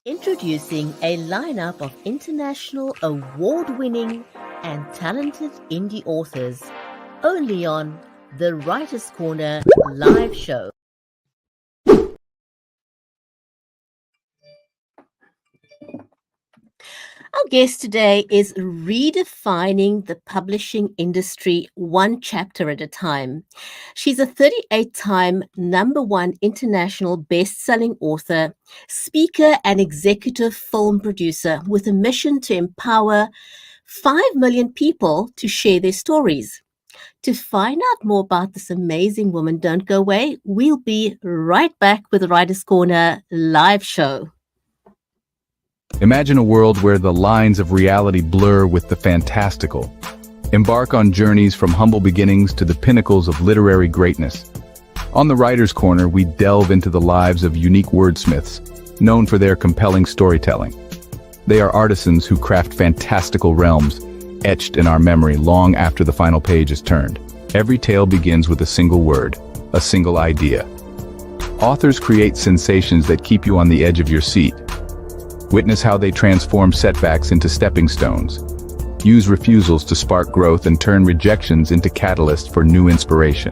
Introducing a lineup of international award-winning and talented indie authors, only on the Writer's Corner live show. Our guest today is redefining the publishing industry one chapter at a time. She's a 38-time #1 international best-selling author, speaker, and executive film producer with a mission to empower 5 million people to share their stories. To find out more about this amazing woman, don't go away. We'll be right back with the Writer's Corner live show. Imagine a world where the lines of reality blur with the fantastical. Embark on journeys from humble beginnings to the pinnacles of literary greatness. On the Writer's Corner, we delve into the lives of unique wordsmiths, known for their compelling storytelling. They are artisans who craft fantastical realms, etched in our memory long after the final page is turned. Every tale begins with a single word, a single idea. Authors create sensations that keep you on the edge of your seat. Witness how they transform setbacks into stepping stones, use refusals to spark growth, and turn rejections into catalysts for new inspiration.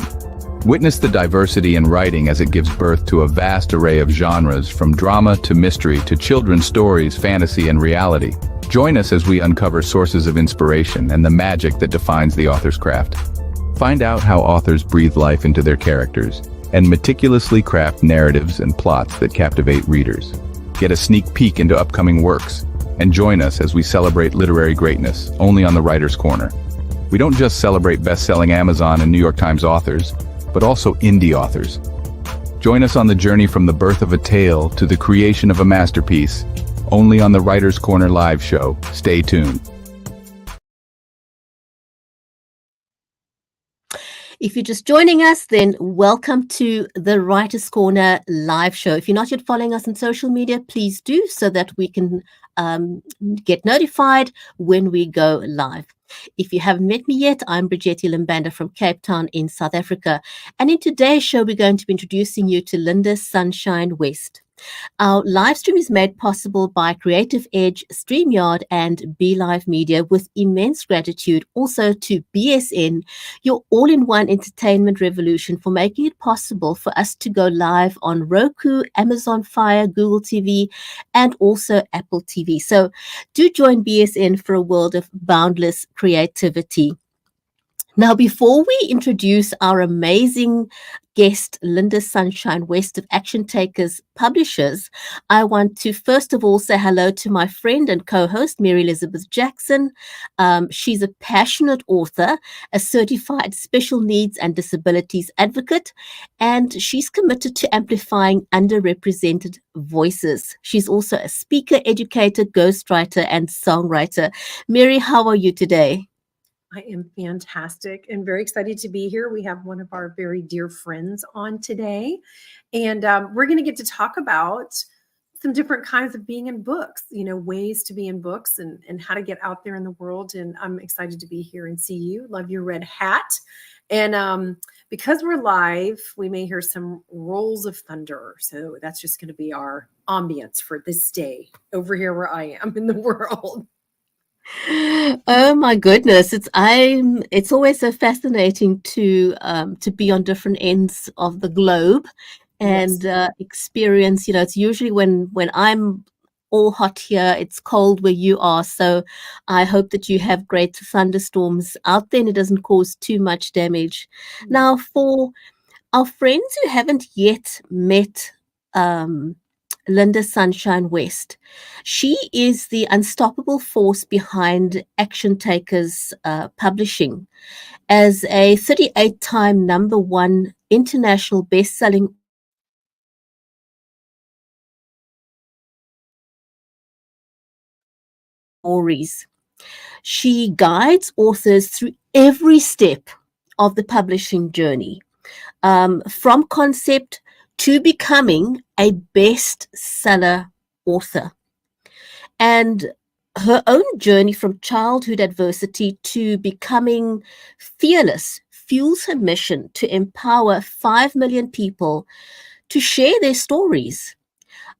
Witness the diversity in writing as it gives birth to a vast array of genres, from drama to mystery to children's stories, fantasy, and reality. Join us as we uncover sources of inspiration and the magic that defines the author's craft. Find out how authors breathe life into their characters and meticulously craft narratives and plots that captivate readers. Get a sneak peek into upcoming works, and join us as we celebrate literary greatness, only on the Writer's Corner. We don't just celebrate best-selling Amazon and New York Times authors, but also indie authors. Join us on the journey from the birth of a tale to the creation of a masterpiece, only on the Writer's Corner live show. Stay tuned. If you're just joining us, then welcome to the Writer's Corner live show. If you're not yet following us on social media, please do, so that we can get notified when we go live. If you haven't met me yet, I'm Bridgetti Lim Banda from Cape Town in South Africa. And in today's show, we're going to be introducing you to Lynda Sunshine West. Our live stream is made possible by Creative Edge, StreamYard, and BeLive Media, with immense gratitude also to BSN, your all-in-one entertainment revolution, for making it possible for us to go live on Roku, Amazon Fire, Google TV, and also Apple TV. So do join BSN for a world of boundless creativity. Now, before we introduce our amazing guest, Lynda Sunshine West of Action Takers Publishers, I want to first of all say hello to my friend and co-host, Mary Elizabeth Jackson. She's a passionate author, a certified special needs and disabilities advocate, and she's committed to amplifying underrepresented voices. She's also a speaker, educator, ghostwriter, and songwriter. Mary, how are you today? I am fantastic and very excited to be here. We have one of our very dear friends on today, and we're going to get to talk about some different kinds of being in books, ways to be in books and how to get out there in the world. And I'm excited to be here and see you. Love your red hat. And because we're live, we may hear some rolls of thunder. So that's just going to be our ambience for this day over here where I am in the world. Oh my goodness, it's always so fascinating to be on different ends of the globe and experience. It's usually when I'm all hot here, it's cold where you are. So I hope that you have great thunderstorms out there and it doesn't cause too much damage. Now, for our friends who haven't yet met Lynda Sunshine West, she is the unstoppable force behind Action Takers Publishing. As a 38-time #1 international best-selling stories, she guides authors through every step of the publishing journey, from concept to becoming a bestseller author. And her own journey from childhood adversity to becoming fearless fuels her mission to empower 5 million people to share their stories.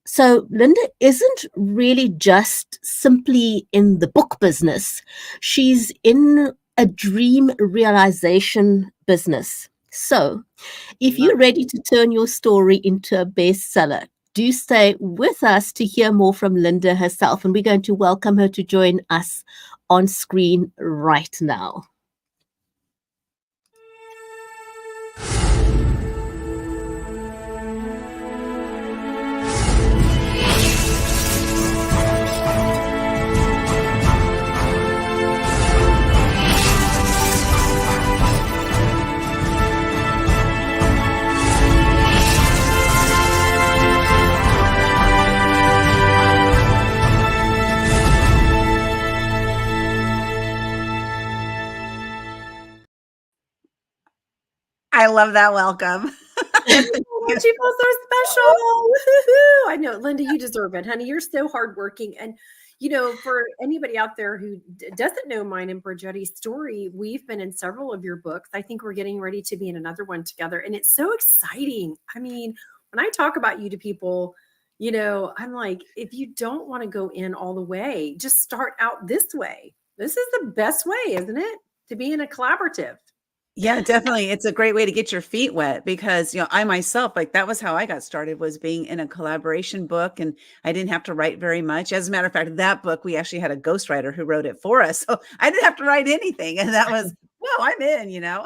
So Lynda isn't really just simply in the book business. She's in a dream realization business. So if Love you're ready to turn your story into a bestseller, do stay with us to hear more from Lynda herself. And we're going to welcome her to join us on screen right now. I love that welcome. Oh, she feels so special. Woo-hoo-hoo. I know, Lynda, you deserve it, honey. You're so hardworking. And, you know, for anybody out there who doesn't know mine and Bridgetti's story, we've been in several of your books. I think we're getting ready to be in another one together. And it's so exciting. I mean, when I talk about you to people, you know, I'm like, if you don't want to go in all the way, just start out this way. This is the best way, isn't it? To be in a collaborative. Yeah, definitely. It's a great way to get your feet wet because, you know, I myself, like that was how I got started, was being in a collaboration book, and I didn't have to write very much. As a matter of fact, that book, we actually had a ghostwriter who wrote it for us. So I didn't have to write anything. And that was, well, I'm in, you know,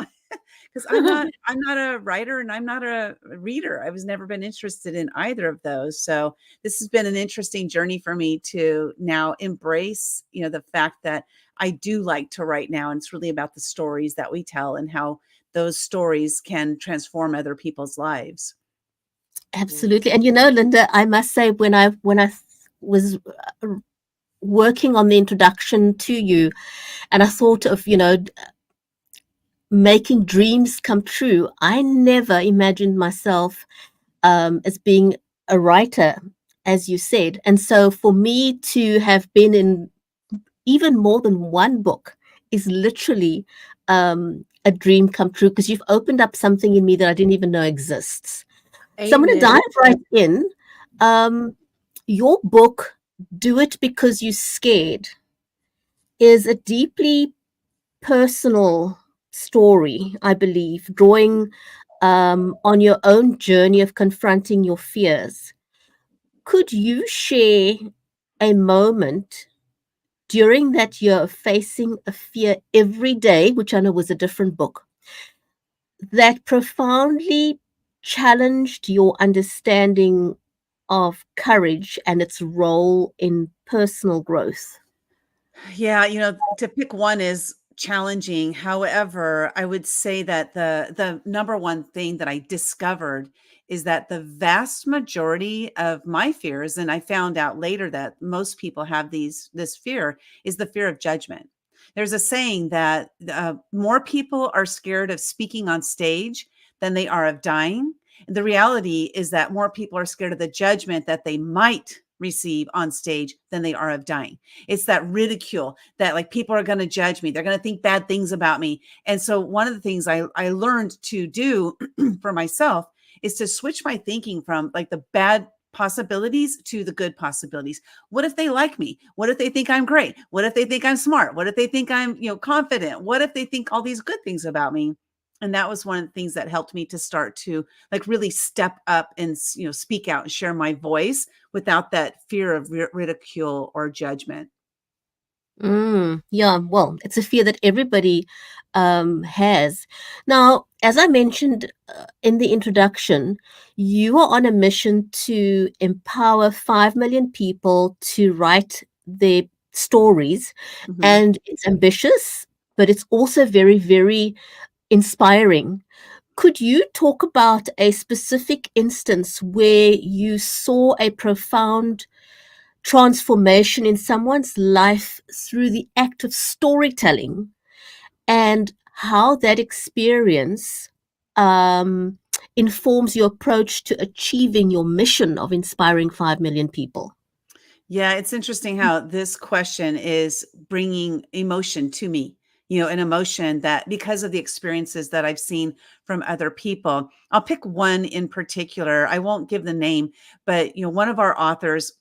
because I'm not a writer and I'm not a reader. I was never been interested in either of those. So this has been an interesting journey for me to now embrace, you know, the fact that I do like to write now. And it's really about the stories that we tell and how those stories can transform other people's lives. Absolutely. And you know, Lynda, I must say, when I was working on the introduction to you, and I thought of, you know, making dreams come true, I never imagined myself as being a writer, as you said. And so for me to have been in even more than one book is literally a dream come true, because you've opened up something in me that I didn't even know exists. So I'm going to Amen. dive right in. Your book, Do It Because You're Scared, is a deeply personal story, I believe, drawing on your own journey of confronting your fears. Could you share a moment during that year of facing a fear every day, which I know was a different book, that profoundly challenged your understanding of courage and its role in personal growth? Yeah, you know, to pick one is challenging. However, I would say that the number one thing that I discovered is that the vast majority of my fears, and I found out later that most people have this fear, is the fear of judgment. There's a saying that more people are scared of speaking on stage than they are of dying. And the reality is that more people are scared of the judgment that they might receive on stage than they are of dying. It's that ridicule that, like, people are going to judge me. They're going to think bad things about me. And so one of the things I learned to do for myself is to switch my thinking from like the bad possibilities to the good possibilities. What if they like me? What if they think I'm great? What if they think I'm smart? What if they think I'm, you know, confident? What if they think all these good things about me? And that was one of the things that helped me to start to like really step up and, you know, speak out and share my voice without that fear of ridicule or judgment. Yeah, well, it's a fear that everybody has. Now, as I mentioned in the introduction, you are on a mission to empower 5 million people to write their stories. Mhm. And it's ambitious, but it's also very, very inspiring. Could you talk about a specific instance where you saw a profound transformation in someone's life through the act of storytelling, and how that experience informs your approach to achieving your mission of inspiring 5 million people? Yeah, it's interesting how this question is bringing emotion to me. an emotion that because of the experiences that I've seen from other people. I'll pick one in particular. I won't give the name, but one of our authors,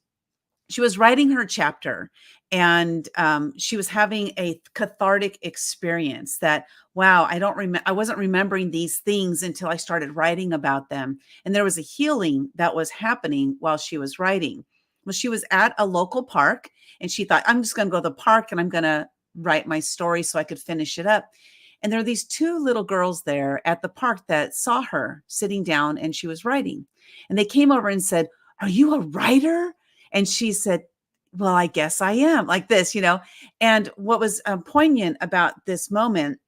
she was writing her chapter, and she was having a cathartic experience that, wow, I wasn't remembering these things until I started writing about them. And there was a healing that was happening while she was writing. Well, she was at a local park, and she thought, I'm just going to go to the park and I'm going to write my story so I could finish it up. And there are these two little girls there at the park that saw her sitting down and she was writing. And they came over and said, "Are you a writer?" And she said, "Well, I guess I am," like this. And what was poignant about this moment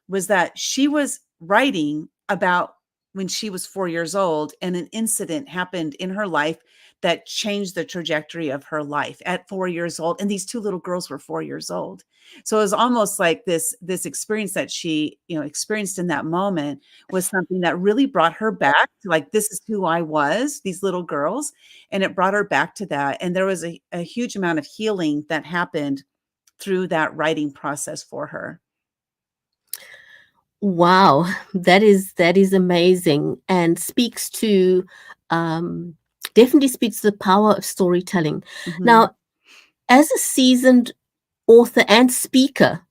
was that she was writing about when she was 4 years old, and an incident happened in her life that changed the trajectory of her life at 4 years old. And these two little girls were 4 years old. So it was almost like this experience that she, experienced in that moment was something that really brought her back to, like, this is who I was, these little girls. And it brought her back to that. And there was a huge amount of healing that happened through that writing process for her. Wow, that is amazing, and speaks to definitely speaks to the power of storytelling. Mhm. Now, as a seasoned author and speaker,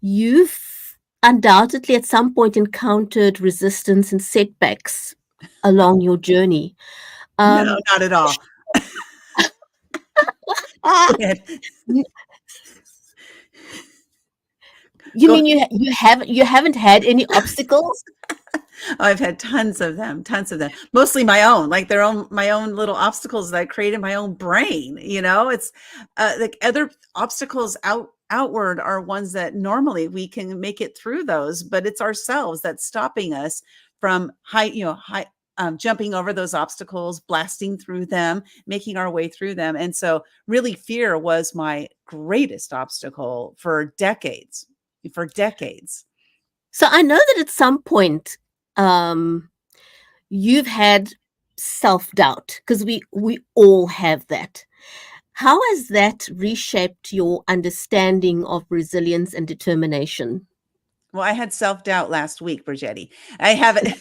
you've undoubtedly at some point encountered resistance and setbacks along your journey. No, Um, not at all. ah, Go ahead. you Go mean you haven't had any obstacles? I've had tons of them, mostly my own, like my own little obstacles that I create in my own brain. It's like other obstacles outward are ones that normally we can make it through those, but it's ourselves that's stopping us from jumping over those obstacles, blasting through them, making our way through them. And so really fear was my greatest obstacle for decades. So I know that at some point you've had self-doubt, because we all have that. How has that reshaped your understanding of resilience and determination? Well, I had self-doubt last week, Bridgetti. I have it.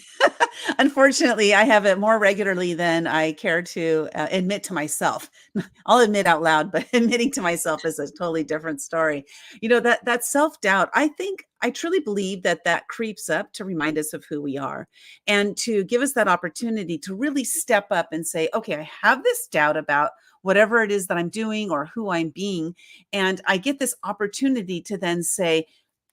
Unfortunately, I have it more regularly than I care to admit to myself. I'll admit out loud, but admitting to myself is a totally different story. That self-doubt, I truly believe that creeps up to remind us of who we are, and to give us that opportunity to really step up and say, okay, I have this doubt about whatever it is that I'm doing or who I'm being. And I get this opportunity to then say,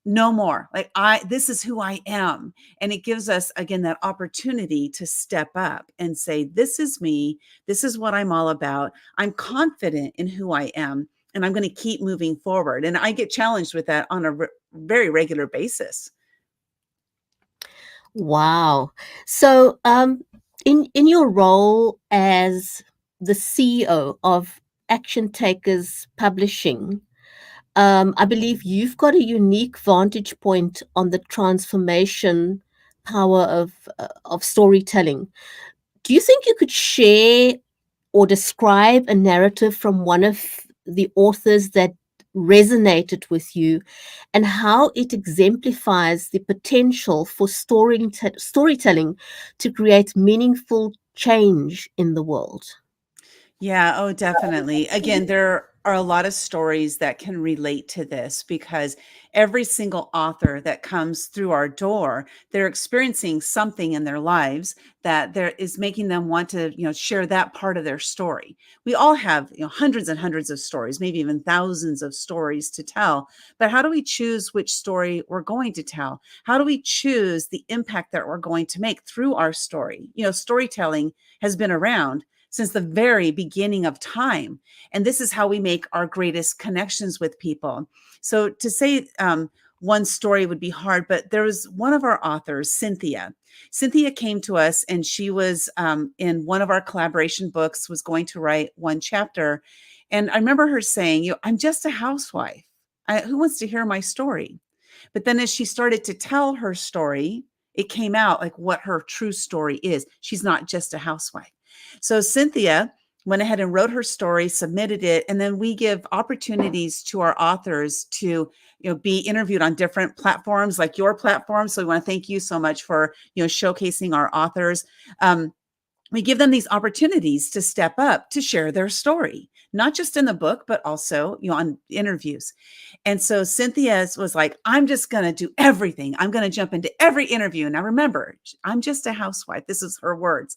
no more. Like, this is who I am. And it gives us, again, that opportunity to step up and say, this is me. This is what I'm all about. I'm confident in who I am, and I'm going to keep moving forward. And I get challenged with that on a very regular basis. Wow. So in your role as the CEO of Action Takers Publishing, I believe you've got a unique vantage point on the transformation power of storytelling. Do you think you could share or describe a narrative from one of the authors that resonated with you, and how it exemplifies the potential for storytelling to create meaningful change in the world? Yeah, oh, definitely. Again, there are a lot of stories that can relate to this, because every single author that comes through our door, they're experiencing something in their lives that there is making them want to, share that part of their story. We all have, hundreds and hundreds of stories, maybe even thousands of stories to tell. But how do we choose which story we're going to tell? How do we choose the impact that we're going to make through our story? Storytelling has been around since the very beginning of time. And this is how we make our greatest connections with people. So to say one story would be hard, but there was one of our authors, Cynthia. Cynthia came to us, and she was in one of our collaboration books, was going to write one chapter. And I remember her saying, I'm just a housewife. Who wants to hear my story? But then as she started to tell her story, it came out like what her true story is. She's not just a housewife. So Cynthia went ahead and wrote her story, submitted it, and then we give opportunities to our authors to, be interviewed on different platforms like your platform. So we want to thank you so much for, showcasing our authors. We give them these opportunities to step up to share their story, not just in the book, but also, on interviews. And so Cynthia was like, I'm just going to do everything. I'm going to jump into every interview. Now, remember, I'm just a housewife. This is her words.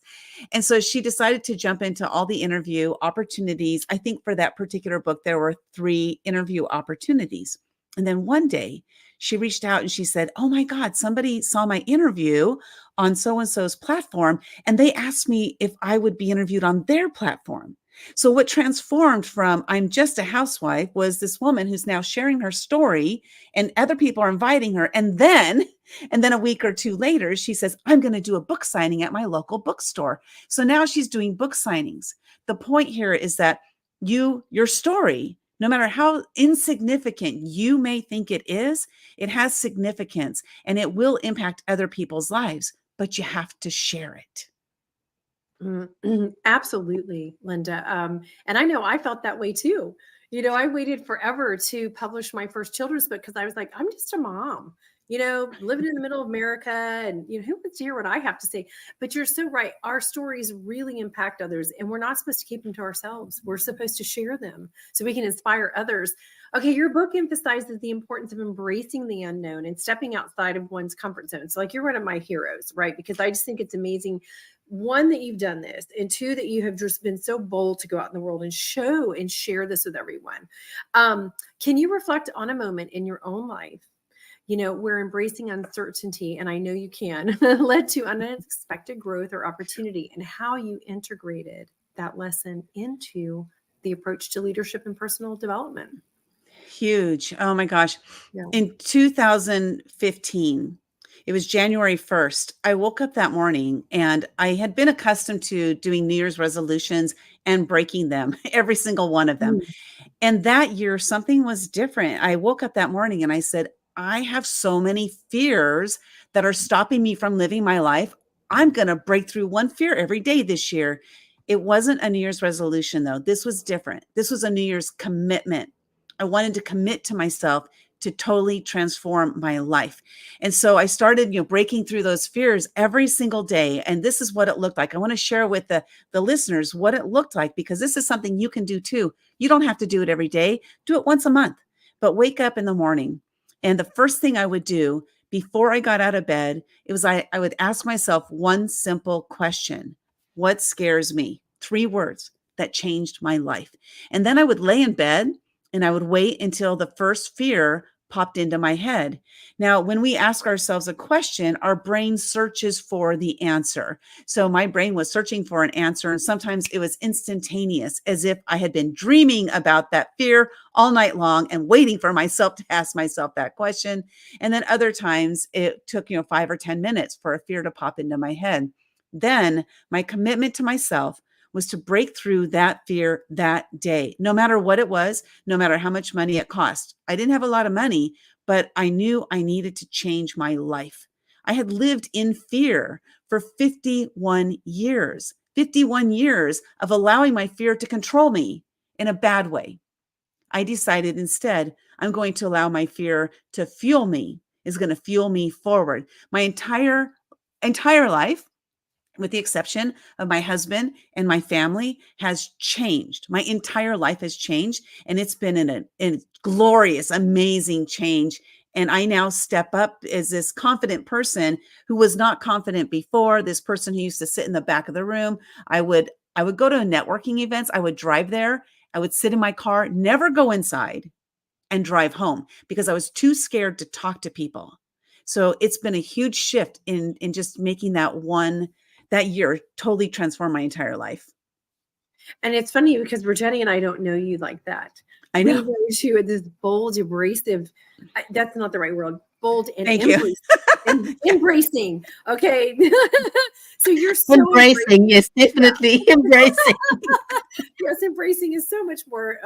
And so she decided to jump into all the interview opportunities. I think for that particular book, there were 3 interview opportunities. And then one day she reached out and she said, oh my God, somebody saw my interview on so-and-so's platform, and they asked me if I would be interviewed on their platform. So what transformed from I'm just a housewife was this woman who's now sharing her story, and other people are inviting her. And then a week or 2 later, she says, I'm going to do a book signing at my local bookstore. So now she's doing book signings. The point here is that your story, no matter how insignificant you may think it is, it has significance and it will impact other people's lives, but you have to share it. Absolutely, Lynda. And I know I felt that way too. I waited forever to publish my first children's book because I was like, I'm just a mom, living in the middle of America, and who wants to hear what I have to say? But you're so right. Our stories really impact others, and we're not supposed to keep them to ourselves. We're supposed to share them so we can inspire others. Okay, your book emphasizes the importance of embracing the unknown and stepping outside of one's comfort zone. So, like, you're one of my heroes, right? Because I just think it's amazing. 1, that you've done this, and 2, that you have just been so bold to go out in the world and show and share this with everyone. Can you reflect on a moment in your own life, where embracing uncertainty, and I know you can, led to unexpected growth or opportunity, and how you integrated that lesson into the approach to leadership and personal development? Huge. Oh my gosh. Yeah. In 2015, it was January 1st. I woke up that morning and I had been accustomed to doing New Year's resolutions and breaking them, every single one of them. And that year, something was different. I woke up that morning and I said, I have so many fears that are stopping me from living my life. I'm going to break through one fear every day this year. It wasn't a New Year's resolution, though. This was different. This was a New Year's commitment. I wanted to commit to myself to totally transform my life. And so I started, breaking through those fears every single day. And this is what it looked like. I want to share with the listeners what it looked like, because this is something you can do too. You don't have to do it every day. Do it once a month, but wake up in the morning. And the first thing I would do before I got out of bed, it was I would ask myself one simple question. What scares me? 3 words that changed my life. And then I would lay in bed and I would wait until the first fear popped into my head. Now, when we ask ourselves a question, our brain searches for the answer. So my brain was searching for an answer, and sometimes it was instantaneous, as if I had been dreaming about that fear all night long and waiting for myself to ask myself that question. And then other times it took, 5 or 10 minutes for a fear to pop into my head. Then my commitment to myself was to break through that fear that day, no matter what it was, no matter how much money it cost. I didn't have a lot of money, but I knew I needed to change my life. I had lived in fear for 51 years of allowing my fear to control me in a bad way. I decided instead, I'm going to allow my fear to fuel me, is going to fuel me forward. My entire life, with the exception of my husband and my family, has changed. My entire life has changed, and it's been a glorious, amazing change. And I now step up as this confident person who was not confident before, this person who used to sit in the back of the room. I would go to networking events. I would drive there. I would sit in my car, never go inside, and drive home because I was too scared to talk to people. So it's been a huge shift in just making that year totally transformed my entire life. And it's funny because Bridgetti and I don't know you like that. I know. We know you with this bold, abrasive, that's not the right word, bold and Thank embracing. you. Embracing. Okay. So you're so embracing. Yes, definitely embracing. Yes, embracing is so much more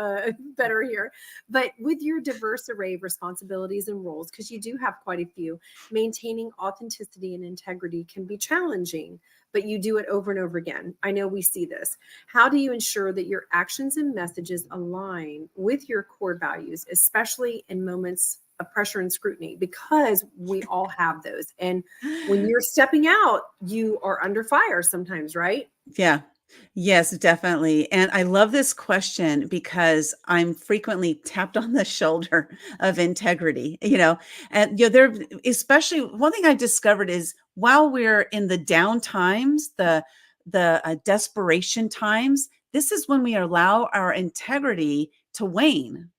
better here. But with your diverse array of responsibilities and roles, because you do have quite a few, maintaining authenticity and integrity can be challenging. but you do it over and over again. I know we see this. How do you ensure that your actions and messages align with your core values, especially in moments of pressure and scrutiny? Because we all have those. And when you're stepping out, you are under fire sometimes, right? Yeah. Yes, definitely. And I love this question because I'm frequently tapped on the shoulder of integrity, and there, especially one thing I've discovered is while we're in the down times, the desperation times, this is when we allow our integrity to wane.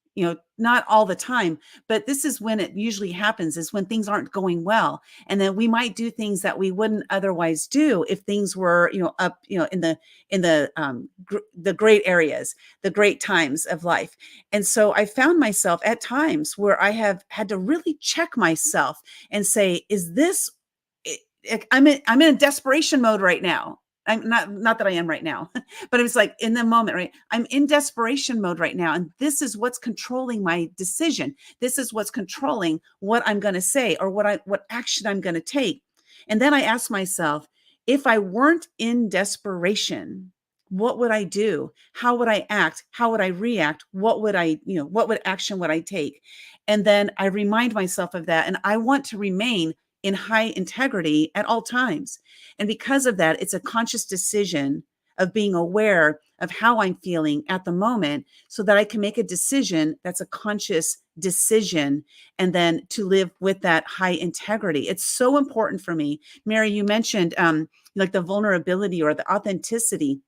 Not all the time, but this is when it usually happens, is when things aren't going well. And then we might do things that we wouldn't otherwise do if things were, up, in the great areas, the great times of life. And so I found myself at times where I have had to really check myself and say, is this, I'm in a desperation mode right now. I'm not that I am right now, but it was like in the moment, right? I'm in desperation mode right now. And this is what's controlling my decision. This is what's controlling what I'm going to say or what action I'm going to take. And then I asked myself, if I weren't in desperation, what would I do? How would I act? How would I react? What action would I take? And then I remind myself of that. And I want to remain in high integrity at all times. And because of that, it's a conscious decision of being aware of how I'm feeling at the moment so that I can make a decision that's a conscious decision and then to live with that high integrity. It's so important for me. Mary, you mentioned like the vulnerability or the authenticity.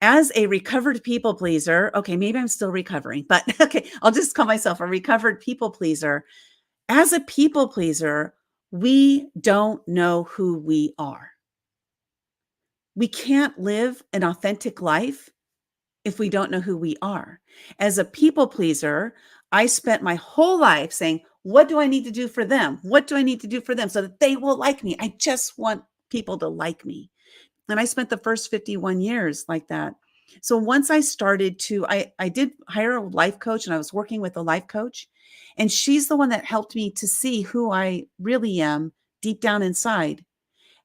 As a recovered people pleaser, okay, maybe I'm still recovering, but okay, I'll just call myself a recovered people pleaser. As a people pleaser, we don't know who we are. We can't live an authentic life if we don't know who we are. As a people pleaser, I spent my whole life saying, what do I need to do for them? What do I need to do for them so that they will like me? I just want people to like me. And I spent the first 51 years like that. So once I started to, I did hire a life coach and I was working with a life coach. And she's the one that helped me to see who I really am deep down inside.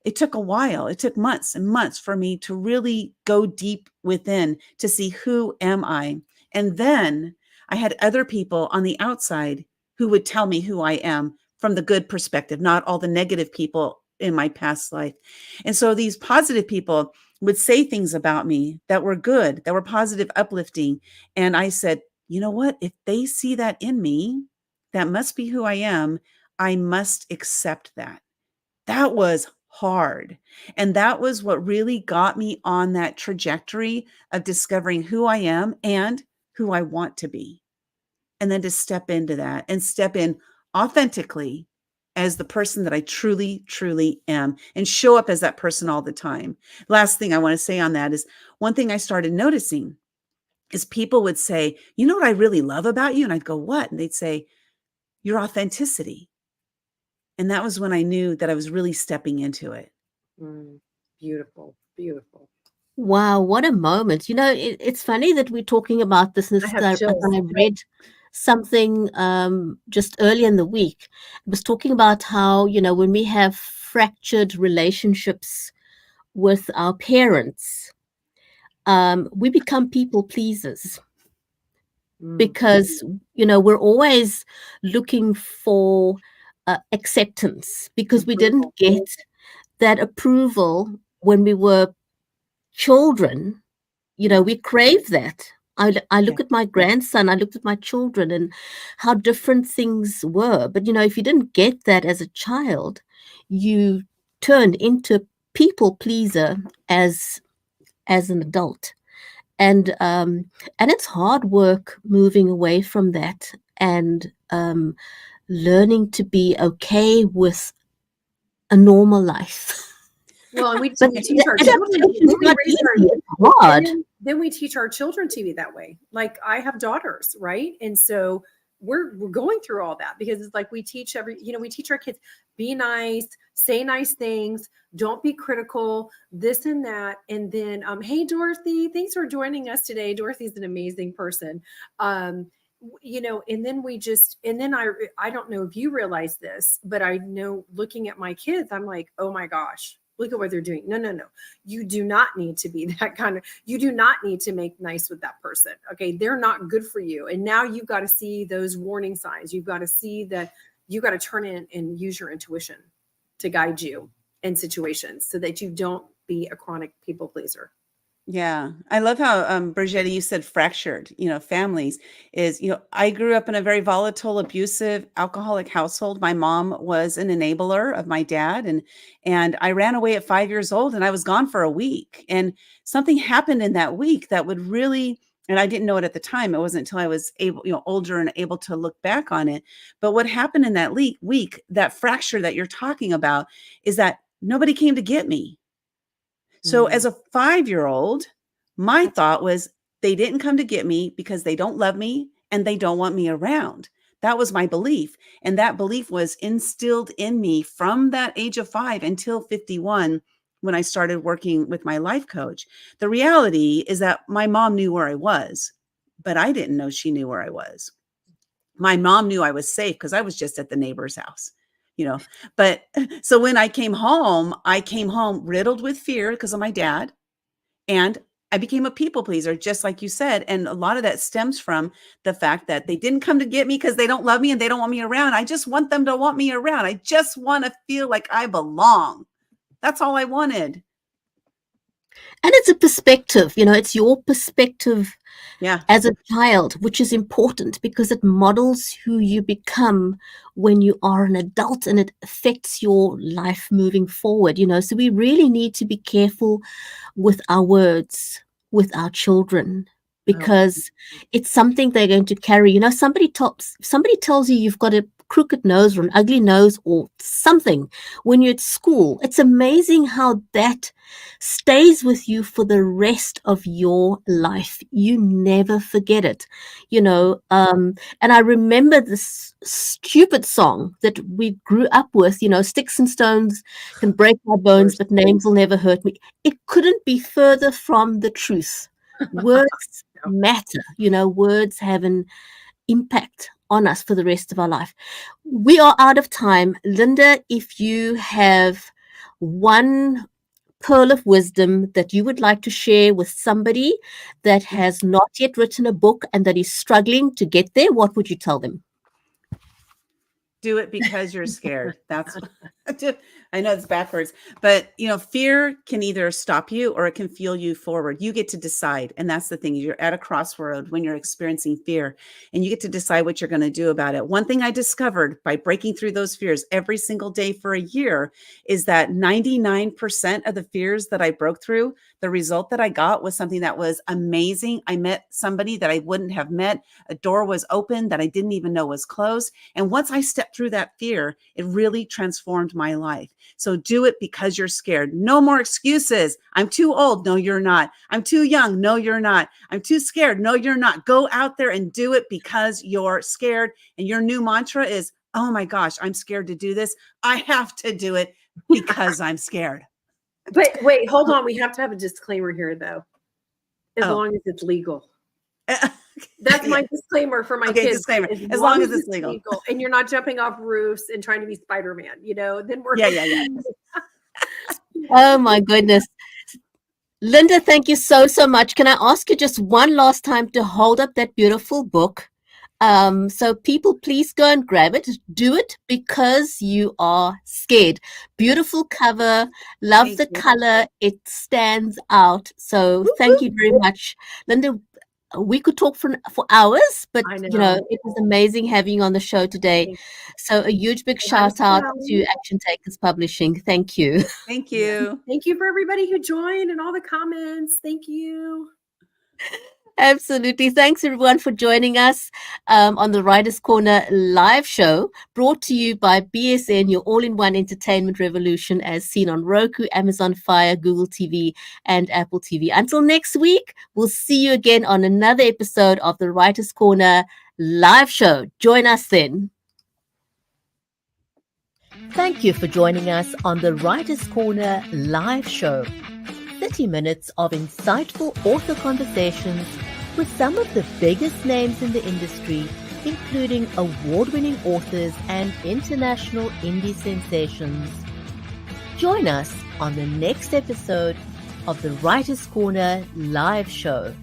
It took a while. It took months and months for me to really go deep within to see who am I. And then I had other people on the outside who would tell me who I am from the good perspective, not all the negative people in my past life. And so these positive people would say things about me that were good, that were positive, uplifting. And I said, you know what? If they see that in me, that must be who I am. I must accept that. That was hard. And that was what really got me on that trajectory of discovering who I am and who I want to be. And then to step into that and step in authentically as the person that I truly, truly am and show up as that person all the time. Last thing I want to say on that is one thing I started noticing is people would say, you know what I really love about you? And I'd go, what? And they'd say, your authenticity. And that was when I knew that I was really stepping into it. Beautiful, beautiful. Wow, what a moment. It's funny that we're talking about this, I have chills. I read something just early in the week. It was talking about how, when we have fractured relationships with our parents, we become people pleasers because, we're always looking for acceptance because we didn't get that approval when we were children. We crave that. I look at my grandson, I looked at my children and how different things were. But, if you didn't get that as a child, you turned into a people pleaser as an adult. And it's hard work moving away from that and learning to be okay with a normal life. Well, and we But teach our children. Then we teach our children to be that way. Like I have daughters, right? And so we're going through all that because it's like we teach we teach our kids, be nice, say nice things, don't be critical, this and that. And then, hey, Dorothy, thanks for joining us today. Dorothy's an amazing person. And then I don't know if you realize this, but I know looking at my kids, I'm like, oh my gosh, Look at what they're doing. No, no, no. You do not need to be that kind of, you do not need to make nice with that person. Okay. They're not good for you. And now you've got to see those warning signs. You've got to see that you got to turn in and use your intuition to guide you in situations so that you don't be a chronic people pleaser. Yeah. I love how, Bridgetti, you said fractured, families is, I grew up in a very volatile, abusive, alcoholic household. My mom was an enabler of my dad, and I ran away at 5 years old, and I was gone for a week. And something happened in that week that would really, and I didn't know it at the time. It wasn't until I was able, older and able to look back on it. But what happened in that week, that fracture that you're talking about, is that nobody came to get me. So as a 5-year-old, my thought was they didn't come to get me because they don't love me and they don't want me around. That was my belief. And that belief was instilled in me from that age of 5 until 51 when I started working with my life coach. The reality is that my mom knew where I was, but I didn't know she knew where I was. My mom knew I was safe because I was just at the neighbor's house. But so when I came home riddled with fear because of my dad, and I became a people pleaser, just like you said. And a lot of that stems from the fact that they didn't come to get me because they don't love me and they don't want me around. I just want them to want me around. I just want to feel like I belong. That's all I wanted. And it's a perspective, it's your perspective Yeah. as a child, which is important because it models who you become when you are an adult, and it affects your life moving forward, So we really need to be careful with our words, with our children, because it's something they're going to carry. Somebody tells you you've got a crooked nose or an ugly nose or something when you're at school. It's amazing how that stays with you for the rest of your life. You never forget it, and I remember this stupid song that we grew up with, sticks and stones can break my bones, but names will never hurt me. It couldn't be further from the truth. Words matter, words have an impact on us for the rest of our life. We are out of time. Lynda, if you have one pearl of wisdom that you would like to share with somebody that has not yet written a book and that is struggling to get there, what would you tell them? Do it because you're scared. That's, I know it's backwards, but fear can either stop you or it can fuel you forward. You get to decide. And that's the thing. You're at a crossroad when you're experiencing fear, and you get to decide what you're going to do about it. One thing I discovered by breaking through those fears every single day for a year is that 99% of the fears that I broke through, the result that I got was something that was amazing. I met somebody that I wouldn't have met. A door was open that I didn't even know was closed. And once I stepped through that fear, it really transformed my life. So do it because you're scared. No more excuses. I'm too old. No, you're not. I'm too young. No, you're not. I'm too scared. No, you're not. Go out there and do it because you're scared. And your new mantra is, oh my gosh, I'm scared to do this. I have to do it because I'm scared. But wait, hold on. We have to have a disclaimer here, though. As long as it's legal. That's my disclaimer for my kids. Disclaimer. As long as it's legal. And you're not jumping off roofs and trying to be Spider-Man, then we're yeah. Oh my goodness. Lynda, thank you so much. Can I ask you just one last time to hold up that beautiful book? So people, please go and grab it. Do it because you are scared. Beautiful cover. Love the color. It stands out. So thank you very much, Lynda. We could talk for hours, but it was amazing having you on the show today. So a huge big shout out to Action Takers Publishing. Thank you. Thank you. Thank you for everybody who joined and all the comments. Thank you. Absolutely. Thanks everyone for joining us on the Writers Corner live show, brought to you by BSN, your all-in-one entertainment revolution, as seen on Roku, Amazon Fire, Google TV, and Apple TV. Until next week, we'll see you again on another episode of the Writers Corner live show. Join us then. Thank you for joining us on the Writers Corner live show. 30 minutes of insightful author conversations with some of the biggest names in the industry, including award-winning authors and international indie sensations. Join us on the next episode of the Writer's Corner live show.